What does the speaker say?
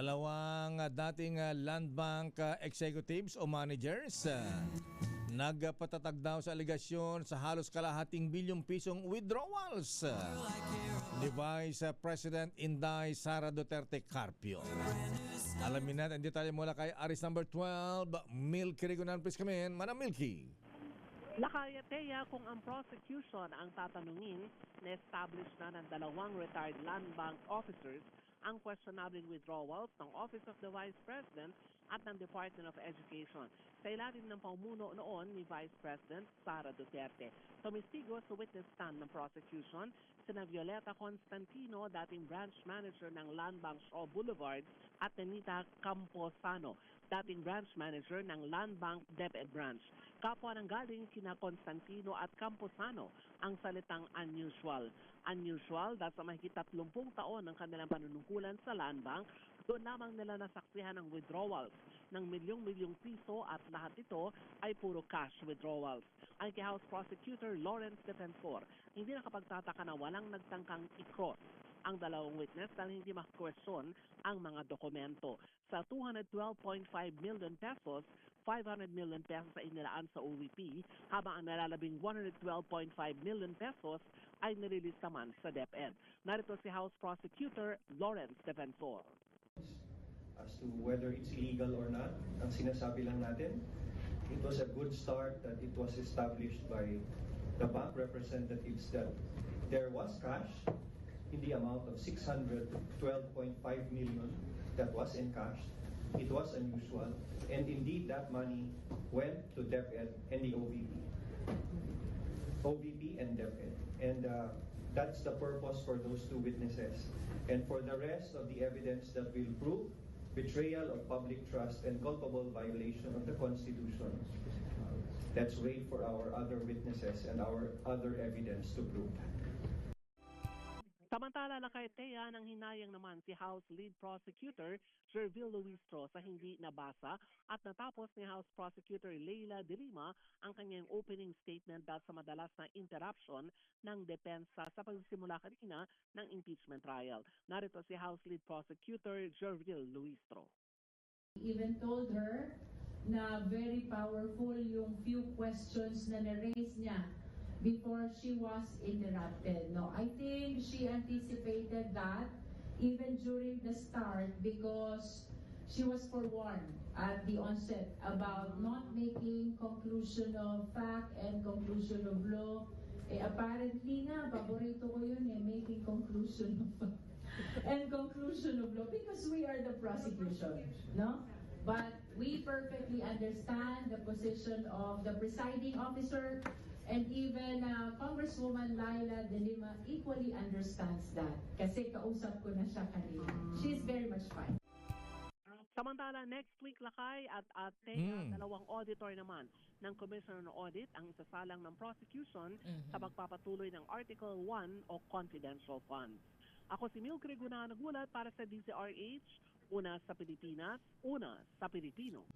Dalawang dating Land Bank executives o managers nagpatatag daw sa aligasyon sa halos kalahating bilyong pisong withdrawals ni Vice President Inday Sara Duterte Carpio. Alamin natin ang detalye mula kay Aris number 12, Milky Rigonan. Please come in, Manang Milky. Nakayateya kung ang prosecution ang tatanungin, na-establish na ng dalawang retired land bank officers ang questionable withdrawals ng Office of the Vice President at ng Department of Education sa ilalim ng pamuno noon ni Vice President Sara Duterte. Tumistigo sa witness stand ng prosecution sina Violeta Constantino, dating branch manager ng Land Bank Shaw Boulevard, at Anita Camposano, dating branch manager ng Land Bank DepEd Branch. Kapwa nang galing kina Constantino at Camposano ang salitang unusual. Unusual dahil sa mahigit 30 taon ng kanilang panunungkulan sa Land Bank, doon lamang nila nasaksihan ng withdrawals ng milyong-milyong piso at lahat ito ay puro cash withdrawals. Ang kay House Prosecutor Lawrence Defensor, hindi nakapagtataka na walang nagtangkang i-cross ang dalawang witness dahil hindi makakwestiyon ang mga dokumento. Sa 212.5 million pesos, 500 million pesos ay inilaan sa OVP, habang ang nalalabing 112.5 million pesos ay nililis naman sa DepEd. Narito si House Prosecutor Lawrence Defensor. As to whether it's illegal or not, ang sinasabi lang natin, it was a good start that it was established by the bank representatives that there was cash in the amount of 612.5 million that was in cash. It was unusual, and indeed that money went to DepEd and the OVP and DepEd, and that's the purpose for those two witnesses. And for the rest of the evidence that will prove betrayal of public trust and culpable violation of the Constitution, let's wait for our other witnesses and our other evidence to prove that. Samantala, nakayateya ng hinayang naman si House Lead Prosecutor Jervil Luistro sa hindi nabasa at natapos ni House Prosecutor Leila De Lima ang kanyang opening statement dahil sa madalas na interruption ng depensa sa pagsisimula kanina ng impeachment trial. Narito si House Lead Prosecutor Jervil Luistro. Even told her na very powerful yung few questions na na-raise niya before she was interrupted. No, I think she anticipated that even during the start because she was forewarned at the onset about not making conclusion of fact and conclusion of law. Apparently nga, paborito ko yun making conclusion of fact and conclusion of law because we are the prosecution, no? But we perfectly understand the position of the presiding officer, and even Congresswoman Leila De Lima equally understands that. Kasi kausap ko na siya kanina. She's very much fine. Samantala, next week lakay at dalawang auditor naman ng Commissioner ng Audit ang isasalang ng prosecution sa pagpapatuloy ng Article 1 o confidential funds. Ako si Milky Rigonan, nagulat para sa DZRH, una sa Pilipinas, una sa Pilipino.